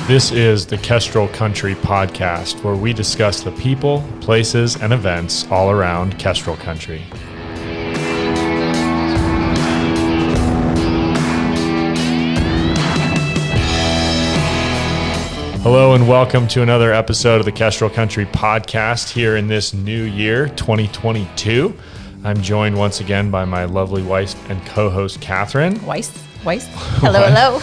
This is the Kestrel Country Podcast, where we discuss the people, places, and events all around Kestrel Country. Hello and welcome to another episode of the Kestrel Country Podcast here in this new year, 2022. I'm joined once again by my lovely wife and co-host, Kathryn. Weiss. Hello.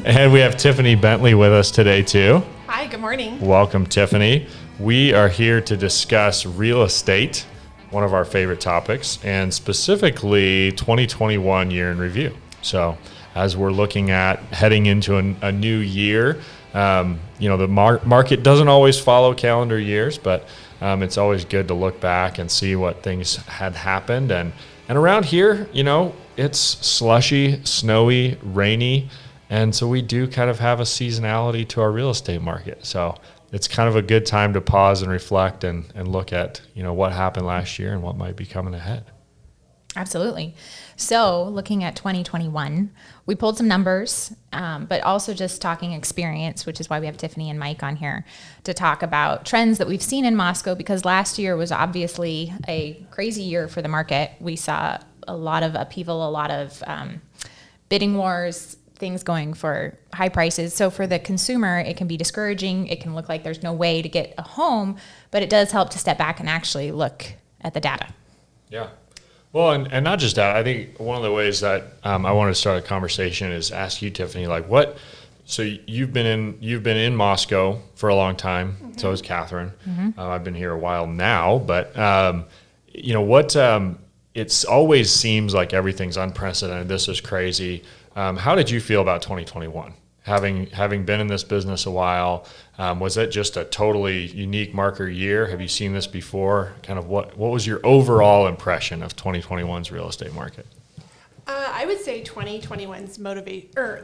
And we have Tiffany Bentley with us today, too. Hi, good morning. Welcome, Tiffany. We are here to discuss real estate, one of our favorite topics, and specifically 2021 year in review. So as we're looking at heading into a new year, the market doesn't always follow calendar years, but it's always good to look back and see what things had happened. And around here, it's slushy, snowy, rainy. And so we do kind of have a seasonality to our real estate market. So it's kind of a good time to pause and reflect and look at, what happened last year and what might be coming ahead. Absolutely. So looking at 2021, we pulled some numbers, but also just talking experience, which is why we have Tiffany and Mike on here to talk about trends that we've seen in Moscow, because last year was obviously a crazy year for the market. We saw a lot of upheaval, a lot of bidding wars, things going for high prices. So for the consumer, it can be discouraging. It can look like there's no way to get a home, but it does help to step back and actually look at the data. Yeah. Well, and not just that. I think one of the ways that I wanted to start a conversation is ask you, Tiffany, so you've been in Moscow for a long time. Mm-hmm. So has Kathryn. Mm-hmm. I've been here a while now, but it always seems like everything's unprecedented. This is crazy. How did you feel about 2021? Having been in this business a while, was it just a totally unique marker year? Have you seen this before? Kind of what was your overall impression of 2021's real estate market? I would say 2021's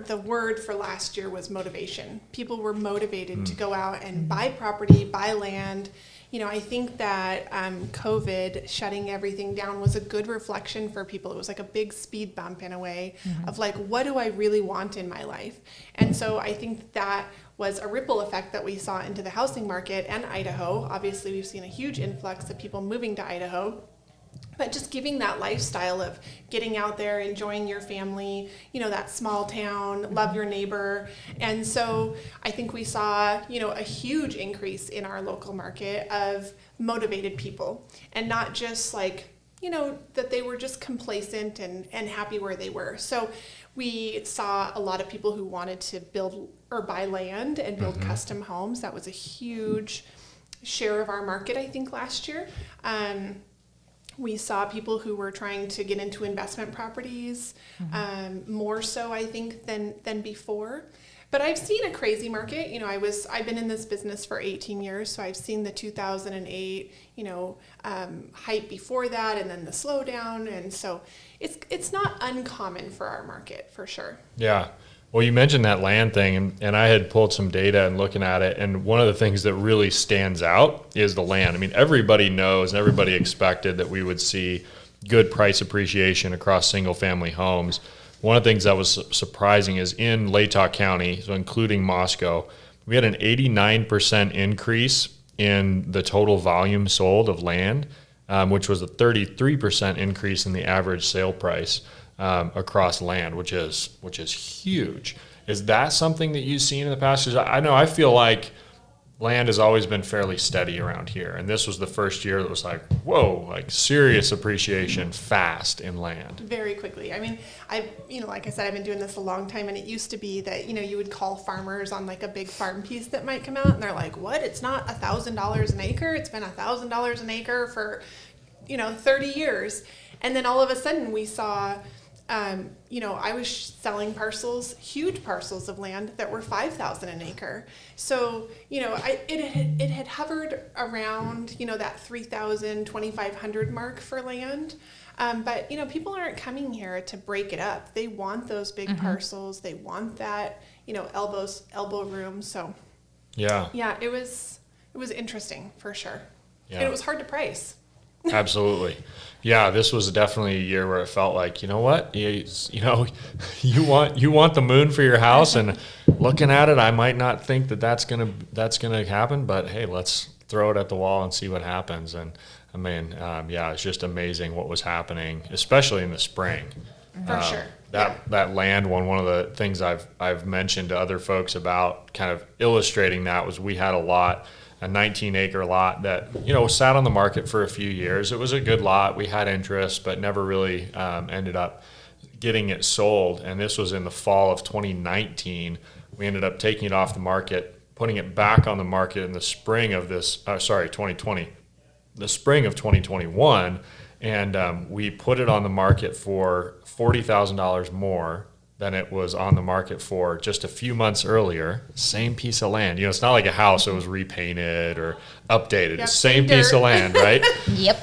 the word for last year was motivation. People were motivated to go out and buy property, buy land. I think that COVID shutting everything down was a good reflection for people. It was like a big speed bump in a way of what do I really want in my life? And so I think that was a ripple effect that we saw into the housing market and Idaho. Obviously, we've seen a huge influx of people moving to Idaho. But just giving that lifestyle of getting out there, enjoying your family, that small town, love your neighbor. And so I think we saw, a huge increase in our local market of motivated people, and not just that they were just complacent and happy where they were. So we saw a lot of people who wanted to build or buy land and build custom homes. That was a huge share of our market, I think, last year. We saw people who were trying to get into investment properties, more so, I think, than before. But I've seen a crazy market. I've been in this business for 18 years, so I've seen the 2008, hype before that, and then the slowdown, and so it's not uncommon for our market, for sure. Yeah. Well, you mentioned that land thing, and I had pulled some data and looking at it, and one of the things that really stands out is the land. I mean, everybody knows and everybody expected that we would see good price appreciation across single-family homes. One of the things that was surprising is in Latah County, so including Moscow, we had an 89% increase in the total volume sold of land, which was a 33% increase in the average sale price across land, which is huge. Is that something that you've seen in the past? Because I know I feel like land has always been fairly steady around here, and this was the first year that was serious appreciation fast in land. Very quickly. I mean, like I said, I've been doing this a long time, and it used to be that, you would call farmers on a big farm piece that might come out, and they're like, what? It's not $1,000 an acre. It's been $1,000 an acre for, 30 years. And then all of a sudden we saw, I was selling huge parcels of land that were $5,000 an acre. So, it had hovered around, that $3,000, $2,500 mark for land. But, people aren't coming here to break it up. They want those big parcels. They want that, elbow room. So, yeah, it was interesting for sure. Yeah. And it was hard to price. Absolutely. Yeah, this was definitely a year where it felt like, you know what, you want the moon for your house, and looking at it, I might not think that's gonna happen, but hey, let's throw it at the wall and see what happens. And I mean, it's just amazing what was happening, especially in the spring. For sure. That land one of the things I've mentioned to other folks about kind of illustrating that was we had a 19-acre lot that, sat on the market for a few years. It was a good lot. We had interest, but never really ended up getting it sold. And this was in the fall of 2019. We ended up taking it off the market, putting it back on the market in the spring of 2020, the spring of 2021. And we put it on the market for $40,000 more than it was on the market for just a few months earlier. Same piece of land. It's not like a house that was repainted or updated. Yep, Same piece of land, right? Yep.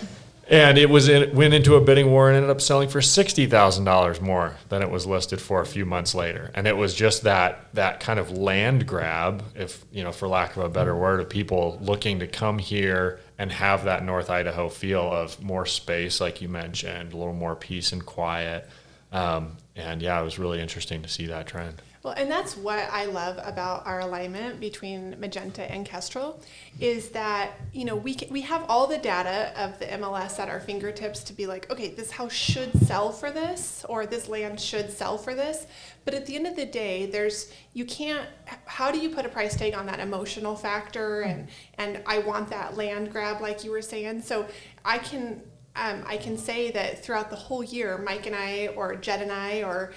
And it went into a bidding war and ended up selling for $60,000 more than it was listed for a few months later. And it was just that kind of land grab, if for lack of a better word, of people looking to come here and have that North Idaho feel of more space, like you mentioned, a little more peace and quiet. And it was really interesting to see that trend. Well, and that's what I love about our alignment between Magenta and Kestrel is that, we have all the data of the MLS at our fingertips to be like, okay, this house should sell for this, or this land should sell for this. But at the end of the day, how do you put a price tag on that emotional factor? And I want that land grab, like you were saying. So I can say that throughout the whole year, Mike and I, or Jed and I, or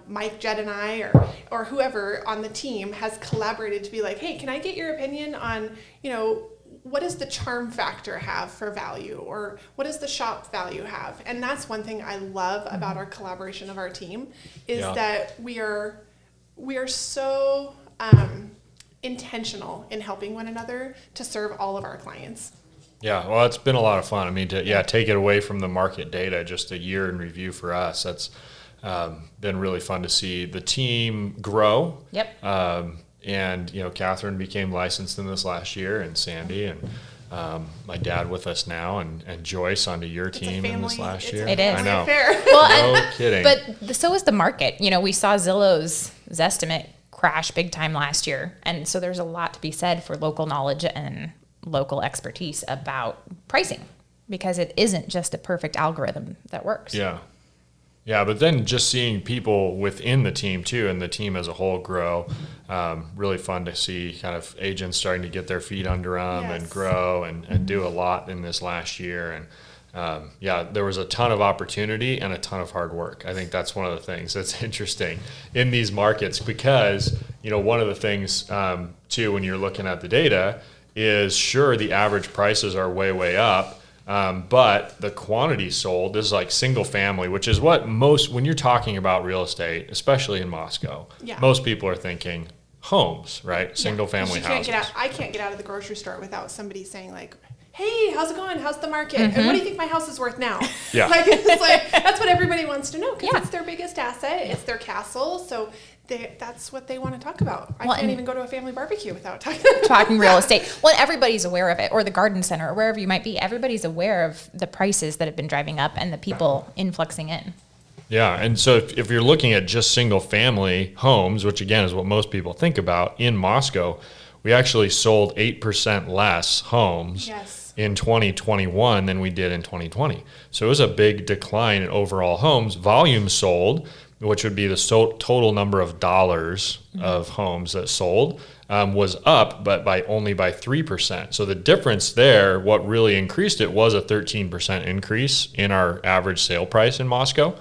Mike, Jed and I, or whoever on the team has collaborated to be like, hey, can I get your opinion on what does the charm factor have for value, or what does the shop value have? And that's one thing I love about our collaboration of our team is that we are so intentional in helping one another to serve all of our clients. Yeah, well, it's been a lot of fun. I mean, take it away from the market data, just a year in review for us. That's been really fun to see the team grow. Yep. And Kathryn became licensed in this last year, and Sandy, and my dad with us now, and Joyce onto your team in this last year. It is. I know. Well, no kidding. But so is the market. We saw Zillow's Zestimate crash big time last year, and so there's a lot to be said for local knowledge and local expertise about pricing, because it isn't just a perfect algorithm that works. Yeah, but then just seeing people within the team too, and the team as a whole grow, really fun to see kind of agents starting to get their feet under them and grow and do a lot in this last year. And there was a ton of opportunity and a ton of hard work. I think that's one of the things that's interesting in these markets, because one of the things too, when you're looking at the data, is sure the average prices are way up, but the quantity sold, this is like single family, which is what when you're talking about real estate, especially in Moscow, most people are thinking homes, right? Single family houses. I can't get out of the grocery store without somebody saying like, hey, how's it going? How's the market? And what do you think my house is worth now? Yeah. It's like, that's what everybody wants to know, because it's their biggest asset. It's their castle. So that's what they want to talk about. I can't even go to a family barbecue without talking real estate. Well, everybody's aware of it, or the garden center, or wherever you might be. Everybody's aware of the prices that have been driving up and the people influxing in. Yeah, and so if you're looking at just single family homes, which again is what most people think about, in Moscow, we actually sold 8% less homes in 2021 than we did in 2020. So it was a big decline in overall homes. Volume sold, which would be the total number of dollars of homes that sold, was up, but only by 3%. So the difference there, what really increased it, was a 13% increase in our average sale price in Moscow,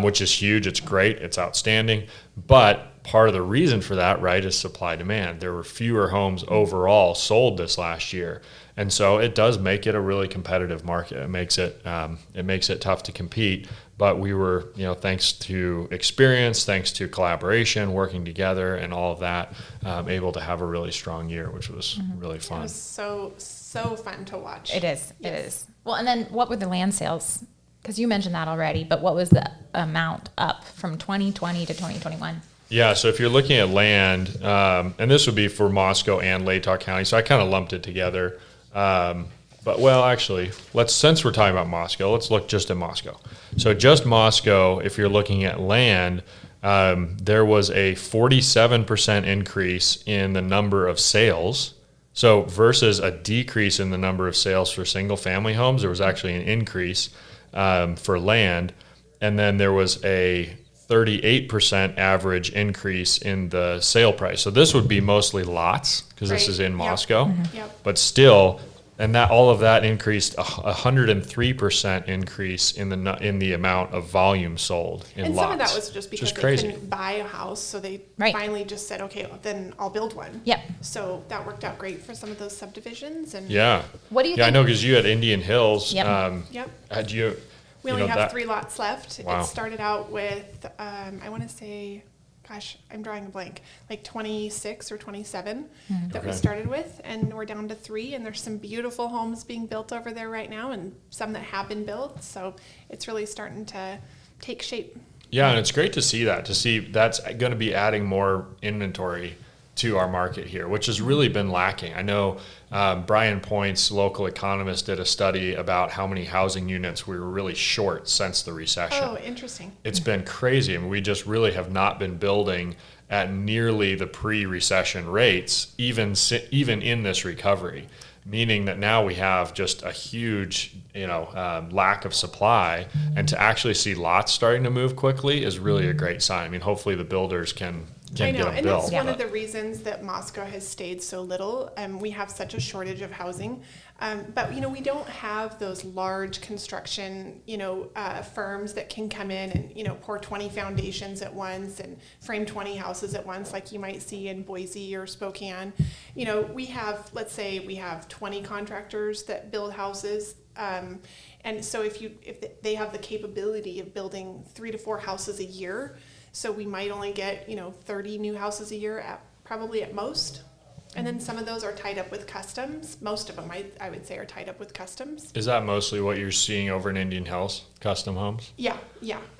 which is huge. It's great. It's outstanding. But part of the reason for that, right, is supply demand. There were fewer homes overall sold this last year. And so it does make it a really competitive market. It makes it tough to compete. But we were, thanks to experience, thanks to collaboration, working together, and all of that, able to have a really strong year, which was really fun. It was so fun to watch. It is. It is. Well, and then what were the land sales? Because you mentioned that already, but what was the amount up from 2020 to 2021? Yeah, so if you're looking at land, and this would be for Moscow and Latah County, so I kind of lumped it together. But well, actually, since we're talking about Moscow, let's look just at Moscow. So just Moscow, if you're looking at land, there was a 47% increase in the number of sales. So versus a decrease in the number of sales for single family homes, there was actually an increase for land. And then there was a 38% average increase in the sale price. So this would be mostly lots because this is in Moscow, but still, and that all of that increased 103% increase in the amount of volume sold in and lots. some of that was just because they couldn't buy a house, so they finally just said, okay, then I'll build one. Yep. So that worked out great for some of those subdivisions. And what do you think? I know because you had Indian Hills. Had you? We only have 3 lots left. Wow. It started out with, I want to say, gosh, I'm drawing a blank, like 26 or 27 that we started with, and we're down to 3, and there's some beautiful homes being built over there right now, and some that have been built, so it's really starting to take shape. Yeah, and it's great to see that's going to be adding more inventory to our market here, which has really been lacking. I know Brian Point's local economist did a study about how many housing units we were really short since the recession. Oh, interesting. It's been crazy. I mean, we just really have not been building at nearly the pre-recession rates, even in this recovery, meaning that now we have just a huge, lack of supply, and to actually see lots starting to move quickly is really a great sign. I mean, hopefully the builders can I know, get them and built. that's one of the reasons that Moscow has stayed so little. We have such a shortage of housing, but we don't have those large construction, firms that can come in and pour 20 foundations at once and frame 20 houses at once, like you might see in Boise or Spokane. We have, let's say, we have 20 contractors that build houses. And so if they have the capability of building 3 to 4 houses a year, so we might only get 30 new houses a year probably at most, and then some of those are tied up with customs. Most of them, I would say, are tied up with customs. Is that mostly what you're seeing over in Indian Hills, custom homes? Yeah.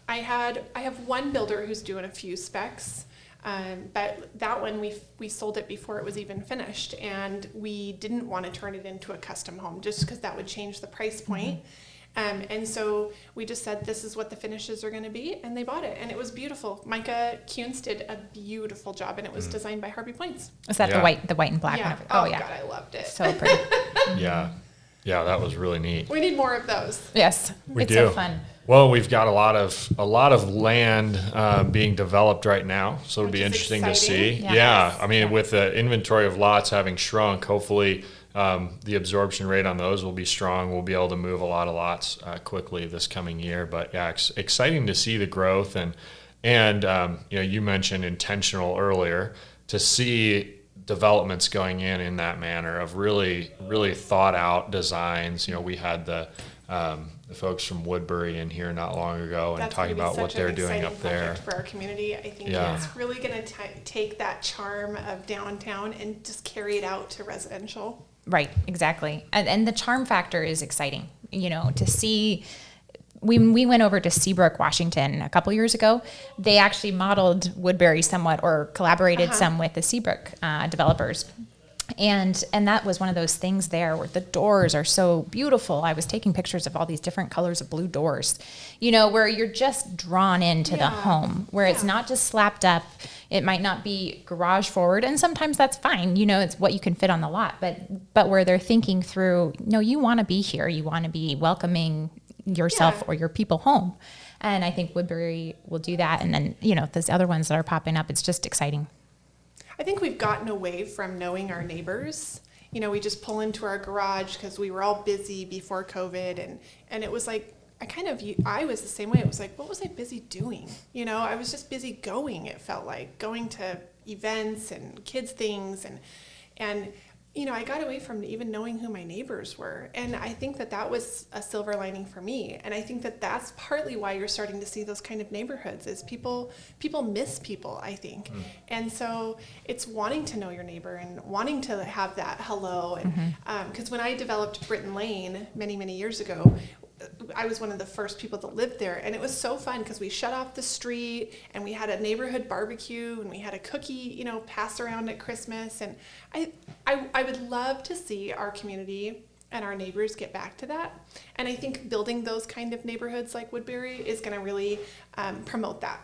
I have one builder who's doing a few specs. But that one, we sold it before it was even finished, and we didn't want to turn it into a custom home just because that would change the price point. And so we just said, this is what the finishes are going to be, and they bought it, and it was beautiful. Micah Kuntz did a beautiful job, and it was designed by Harvey Points. Is that the white and black? Yeah. One? Oh yeah. God, I loved it. So pretty. Yeah, that was really neat. We need more of those. Yes, we do. So fun. Well, we've got a lot of land being developed right now, so it'll be interesting to see. Yeah. I mean, with the inventory of lots having shrunk, hopefully the absorption rate on those will be strong. We'll be able to move a lot of lots quickly this coming year. But yeah, exciting to see the growth, and you mentioned intentional earlier, to see developments going in that manner of really thought out designs. We had the folks from Woodbury in here not long ago, and talking about what they're doing up there for our community. I think it's really going to take that charm of downtown and just carry it out to residential. Right, exactly. And the charm factor is exciting, to see. We went over to Seabrook, Washington a couple years ago. They actually modeled Woodbury somewhat, or collaborated some with the Seabrook developers. And that was one of those things there where the doors are so beautiful. I was taking pictures of all these different colors of blue doors, where you're just drawn into the home, where it's not just slapped up. It might not be garage forward, and sometimes that's fine. It's what you can fit on the lot, but where they're thinking through, no, you want to be here. You want to be welcoming yourself or your people home. And I think Woodbury will do that. And then, those other ones that are popping up, it's just exciting. I think we've gotten away from knowing our neighbors. We just pull into our garage because we were all busy before COVID, and it was like, I was the same way. It was like, what was I busy doing? I was just busy going, it felt like, going to events and kids things, and I got away from even knowing who my neighbors were. And I think that was a silver lining for me. And I think that that's partly why you're starting to see those kind of neighborhoods, is people miss people, I think. And so it's wanting to know your neighbor and wanting to have that hello. And because when I developed Britton Lane many, many years ago, I was one of the first people that lived there, and it was so fun because we shut off the street and we had a neighborhood barbecue and we had a cookie, pass around at Christmas. And I would love to see our community and our neighbors get back to that. And I think building those kind of neighborhoods like Woodbury is going to really promote that.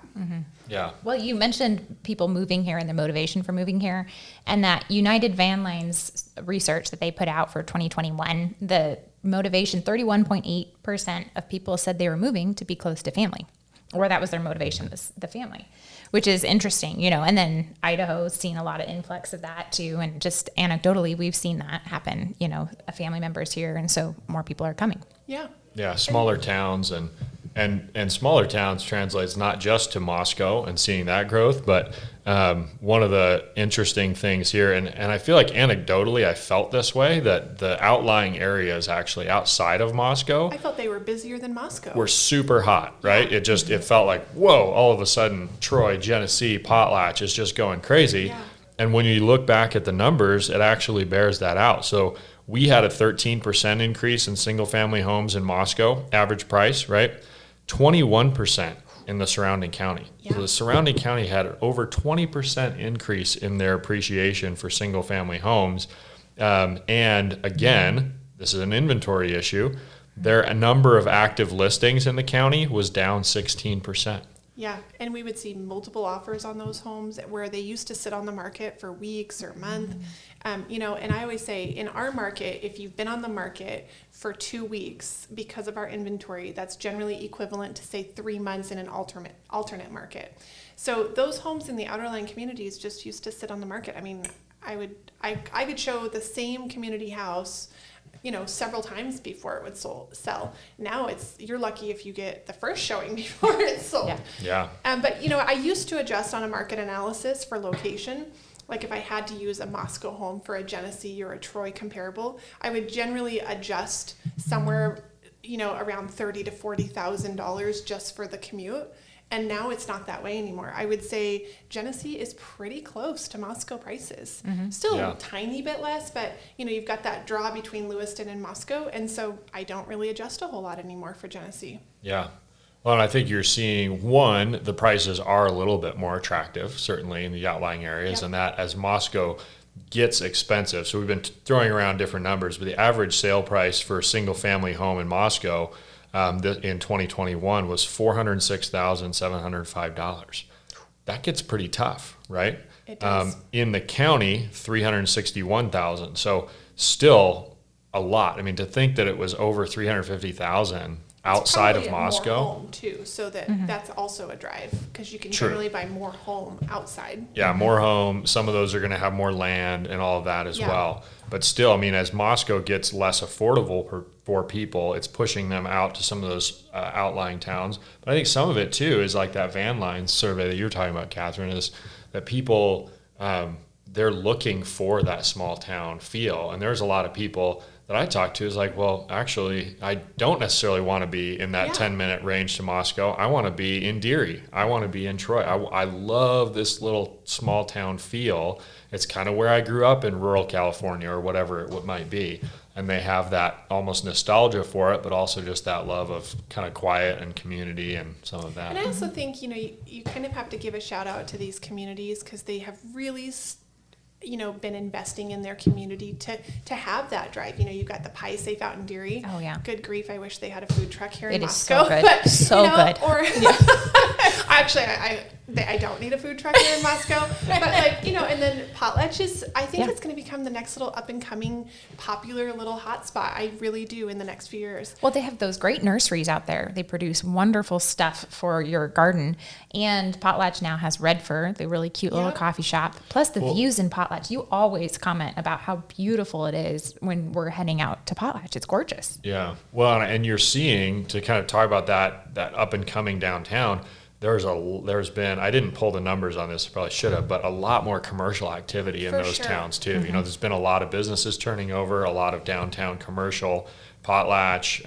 Yeah. Well, you mentioned people moving here and the motivation for moving here, and that United Van Lines research that they put out for 2021, the motivation, 31.8% of people said they were moving to be close to family, or that was their motivation, was the family, which is interesting, and then Idaho's seen a lot of influx of that too. And just anecdotally, we've seen that happen, a family member's here. And so more people are coming. Yeah. Yeah. Smaller towns and smaller towns translates not just to Moscow and seeing that growth, but one of the interesting things here, and I feel like anecdotally I felt this way, that the outlying areas actually outside of Moscow, I felt they were busier than Moscow. Were super hot, right? Yeah. It felt like, whoa, all of a sudden Troy, Genesee, Potlatch is just going crazy. Yeah. And when you look back at the numbers, it actually bears that out. So we had a 13% increase in single family homes in Moscow, average price, right? 21% in the surrounding county. Yeah. So the surrounding county had over 20% increase in their appreciation for single family homes. And again, this is an inventory issue. Their number of active listings in the county was down 16%. Yeah, and we would see multiple offers on those homes where they used to sit on the market for weeks or months. And I always say in our market, if you've been on the market for 2 weeks because of our inventory, that's generally equivalent to say 3 months in an alternate market. So those homes in the outerline communities just used to sit on the market. I mean, I could show the same community house several times before it would sell. Now you're lucky if you get the first showing before it's sold. Yeah. But I used to adjust on a market analysis for location. Like if I had to use a Moscow home for a Genesee or a Troy comparable, I would generally adjust somewhere, around $30,000 to $40,000 just for the commute. And now it's not that way anymore. I would say Genesee is pretty close to Moscow prices. Still a tiny bit less, but you've got that draw between Lewiston and Moscow, and so I don't really adjust a whole lot anymore for Genesee. Yeah. Well, and I think you're seeing, one, the prices are a little bit more attractive, certainly in the outlying areas, and that as Moscow gets expensive. So we've been throwing around different numbers, but the average sale price for a single family home in Moscow in 2021 was $406,705. That gets pretty tough, right? It does. In the county, $361,000. So still a lot. I mean, to think that it was over $350,000 outside of Moscow. More home too, so that's also a drive because you can generally buy more home outside. Yeah, more home. Some of those are going to have more land and all of that as well. But still, I mean, as Moscow gets less affordable for people, it's pushing them out to some of those outlying towns. But I think some of it too is like that Van Lines survey that you're talking about, Kathryn, is that people they're looking for that small town feel, and there's a lot of people that I talk to is like, well, actually, I don't necessarily want to be in that 10-minute range to Moscow. I want to be in Deary. I want to be in Troy. I love this little small town feel. It's kind of where I grew up in rural California or whatever it might be. And they have that almost nostalgia for it, but also just that love of kind of quiet and community and some of that. And I also think, you kind of have to give a shout out to these communities because they have really been investing in their community to have that drive. You've got the Pie Safe out in Deary. Oh yeah. Good grief, I wish they had a food truck here in It is Moscow. so good. But, So good. Or actually, I don't need a food truck here in Moscow. But and then Potlatch I think it's going to become the next little up and coming popular little hotspot. I really do in the next few years. Well, they have those great nurseries out there. They produce wonderful stuff for your garden. And Potlatch now has Red Fur, the really cute little coffee shop. Plus the views in Potlatch. You always comment about how beautiful it is when we're heading out to Potlatch. It's gorgeous. Yeah. Well, and you're seeing, to kind of talk about that up and coming downtown, there's been, I didn't pull the numbers on this, probably should have, but a lot more commercial activity in those towns too. There's been a lot of businesses turning over, a lot of downtown commercial. Potlatch,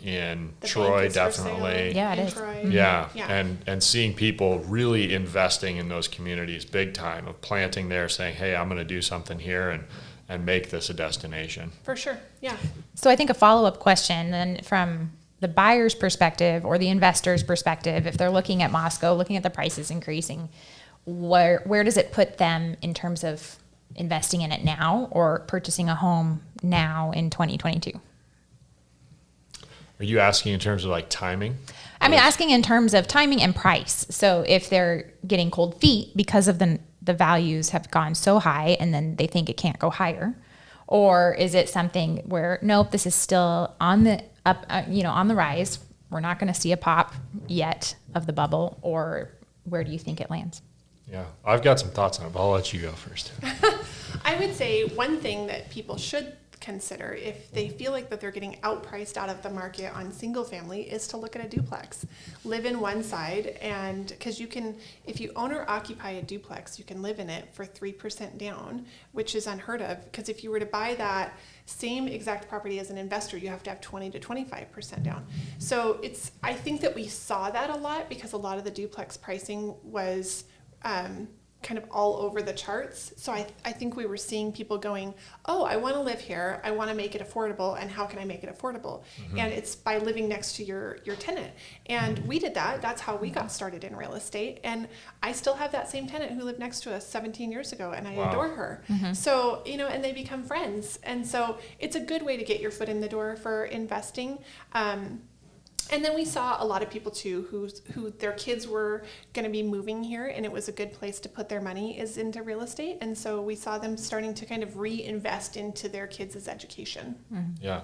in The Troy, bank is for sale definitely. Yeah, it in is. Troy. Yeah. Yeah. And seeing people really investing in those communities big time, of planting there, saying, hey, I'm going to do something here and make this a destination. For sure. Yeah. So I think a follow-up question then from the buyer's perspective or the investor's perspective, if they're looking at Moscow, looking at the prices increasing, where does it put them in terms of investing in it now or purchasing a home now in 2022? Are you asking in terms of like timing? I mean, asking in terms of timing and price. So if they're getting cold feet because of the values have gone so high and then they think it can't go higher, or is it something where, nope, this is still on the up, on the rise. We're not going to see a pop yet of the bubble, or where do you think it lands? Yeah, I've got some thoughts on it, but I'll let you go first. I would say one thing that people should consider if they feel like that they're getting outpriced out of the market on single family is to look at a duplex. Live in one side, and because you can, if you own or occupy a duplex, you can live in it for 3% down, which is unheard of, because if you were to buy that same exact property as an investor, you have to have 20 to 25% down. So I think that we saw that a lot because a lot of the duplex pricing was kind of all over the charts. So I think we were seeing people going, oh, I want to live here. I want to make it affordable. And how can I make it affordable? Mm-hmm. And it's by living next to your tenant. And we did that. That's how we got started in real estate. And I still have that same tenant who lived next to us 17 years ago, and I adore her. Mm-hmm. So, and they become friends. And so it's a good way to get your foot in the door for investing. And then we saw a lot of people too who their kids were going to be moving here, and it was a good place to put their money is into real estate. And so we saw them starting to kind of reinvest into their kids' education. Mm-hmm. Yeah.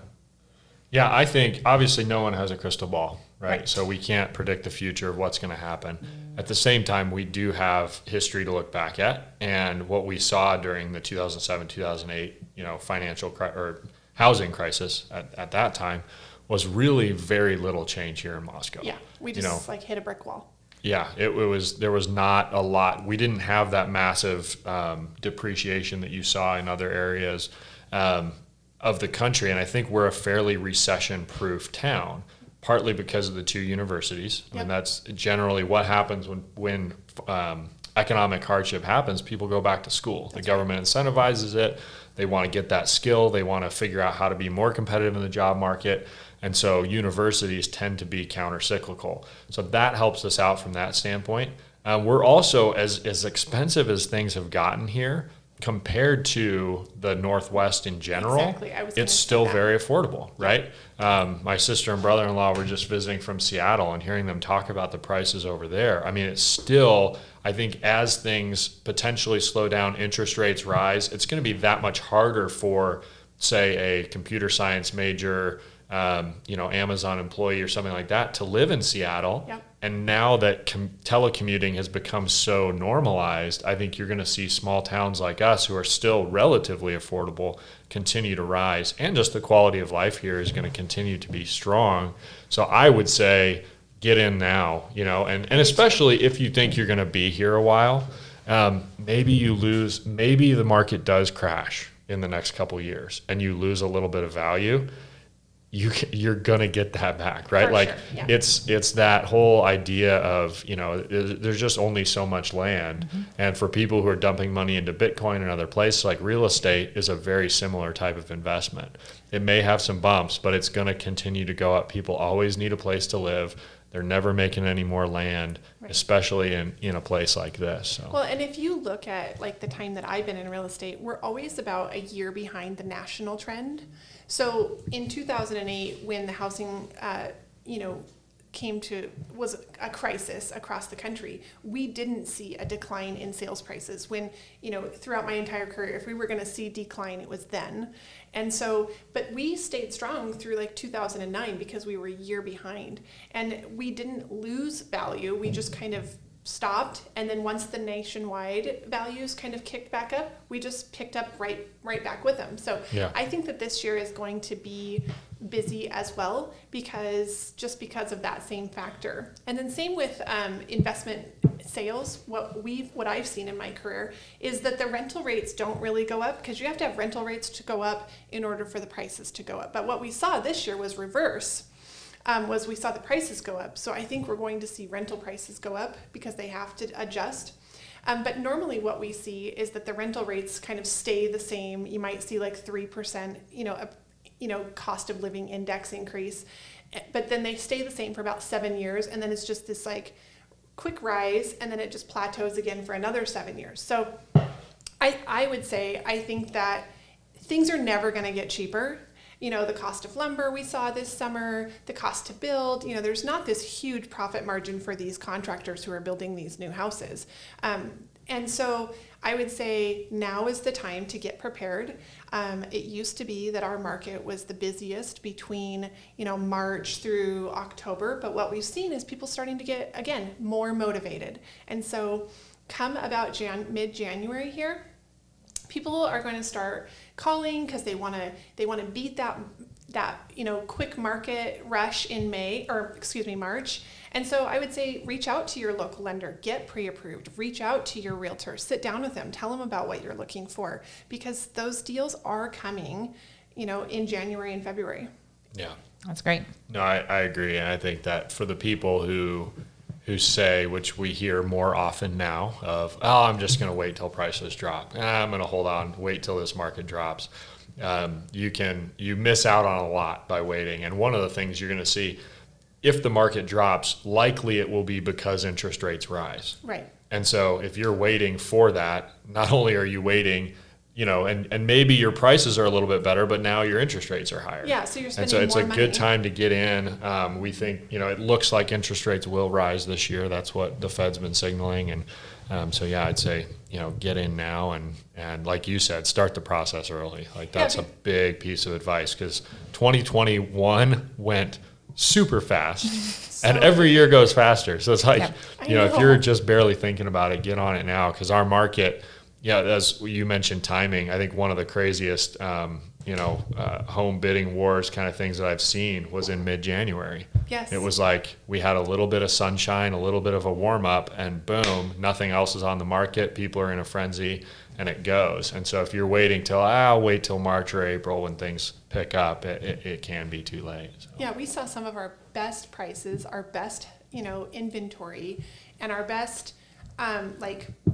Yeah, I think obviously no one has a crystal ball, right? So we can't predict the future of what's going to happen. At the same time, we do have history to look back at, and what we saw during the 2007, 2008, financial or housing crisis at that time was really very little change here in Moscow. Yeah, we just hit a brick wall. Yeah, there was not a lot. We didn't have that massive depreciation that you saw in other areas of the country, and I think we're a fairly recession-proof town, partly because of the two universities. I mean, that's generally what happens when economic hardship happens. People go back to school. The government incentivizes it. They want to get that skill. They want to figure out how to be more competitive in the job market. And so universities tend to be counter-cyclical. So that helps us out from that standpoint. We're also, as expensive as things have gotten here, compared to the Northwest in general, it's still very affordable, right? My sister and brother-in-law were just visiting from Seattle, and hearing them talk about the prices over there. I mean, it's still, I think as things potentially slow down, interest rates rise, it's going to be that much harder for, say, a computer science major, Amazon employee or something like that to live in Seattle. Yep. And now that telecommuting has become so normalized, I think you're going to see small towns like us who are still relatively affordable continue to rise. And just the quality of life here is going to continue to be strong. So I would say get in now, and especially if you think you're going to be here a while, maybe the market does crash in the next couple of years and you lose a little bit of value. You're gonna get that back, right? For sure. Yeah. It's that whole idea of there's just only so much land, and for people who are dumping money into Bitcoin and other places, like real estate is a very similar type of investment. It may have some bumps, but it's gonna continue to go up. People always need a place to live. They're never making any more land, right, especially in a place like this. So. Well, and if you look at like the time that I've been in real estate, we're always about a year behind the national trend. So in 2008, when the housing, was a crisis across the country, we didn't see a decline in sales prices. When, throughout my entire career, if we were going to see decline, it was then. And so, but we stayed strong through like 2009 because we were a year behind, and we didn't lose value. We just kind of stopped, and then once the nationwide values kind of kicked back up, we just picked up right back with them. So yeah. I think that this year is going to be busy as well because of that same factor. And then same with investment sales. What I've seen in my career is that the rental rates don't really go up because you have to have rental rates to go up in order for the prices to go up. But what we saw this year was reverse. We saw the prices go up. So I think we're going to see rental prices go up because they have to adjust. But normally what we see is that the rental rates kind of stay the same. You might see like 3%, cost of living index increase, but then they stay the same for about 7 years. And then it's just this like quick rise, and then it just plateaus again for another 7 years. So I would say, I think that things are never going to get cheaper. You know, the cost of lumber we saw this summer, the cost to build, you know, there's not this huge profit margin for these contractors who are building these new houses. And so I would say now is the time to get prepared. It used to be that our market was the busiest between, you know, March through October, but what we've seen is people starting to get, again, more motivated. And so come about mid-January here, people are going to start calling because they want to beat that you know, quick market rush in March. And so I would say reach out to your local lender, get pre-approved, reach out to your realtor, sit down with them, tell them about what you're looking for, because those deals are coming, you know, in January and February. Yeah, That's great. no, I agree, and I think that for the people who say, which we hear more often now, of, oh, I'm just going to wait till prices drop. I'm going to hold on, wait till this market drops. You miss out on a lot by waiting. And one of the things you're going to see, if the market drops, likely it will be because interest rates rise. Right. And so if you're waiting for that, not only are you waiting, you know, and maybe your prices are a little bit better, but now your interest rates are higher. Yeah, so you're spending more money. And so it's a good time to get in. We think, you know, it looks like interest rates will rise this year. That's what the Fed's been signaling. And so, yeah, I'd say, you know, get in now and like you said, start the process early. Like that's a big piece of advice, because 2021 went super fast and every year goes faster. So it's like, you know, if you're just barely thinking about it, get on it now, because our market, yeah, as you mentioned timing, I think one of the craziest, home bidding wars kind of things that I've seen was in mid-January. Yes. It was like we had a little bit of sunshine, a little bit of a warm up, and boom, nothing else is on the market. People are in a frenzy, and it goes. And so if you're waiting till, I'll wait till March or April when things pick up, it can be too late. So. Yeah, we saw some of our best prices, our best, you know, inventory, and our best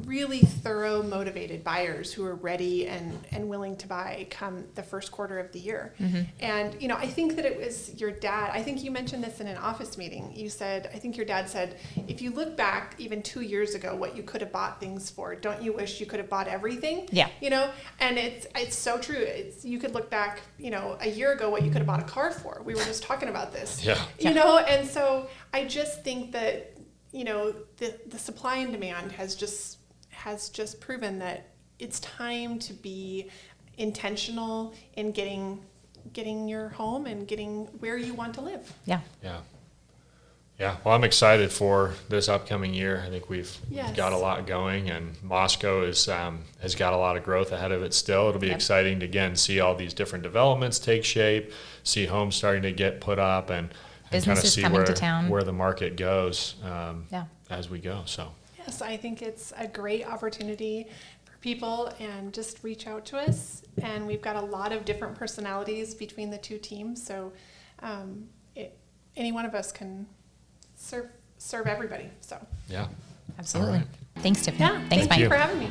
really thorough, motivated buyers who are ready and willing to buy come the first quarter of the year. Mm-hmm. And, you know, I think that it was your dad. I think you mentioned this in an office meeting. You said, I think your dad said, if you look back even 2 years ago, what you could have bought things for, don't you wish you could have bought everything? Yeah. You know, and it's so true. You could look back, you know, a year ago, what you could have bought a car for. We were just talking about this. Yeah. You know, and so I just think that, you know, the supply and demand has just proven that it's time to be intentional in getting your home and getting where you want to live. Yeah. Yeah. Well, I'm excited for this upcoming year. I think we've got a lot going, and Moscow has got a lot of growth ahead of it still. It'll be exciting to, again, see all these different developments take shape, see homes starting to get put up, and kind of see where the market goes as we go. So yes, I think it's a great opportunity for people, and just reach out to us. And we've got a lot of different personalities between the two teams, so any one of us can serve everybody. So absolutely. Right. Thanks, Tiffany. Yeah, thank you for having me.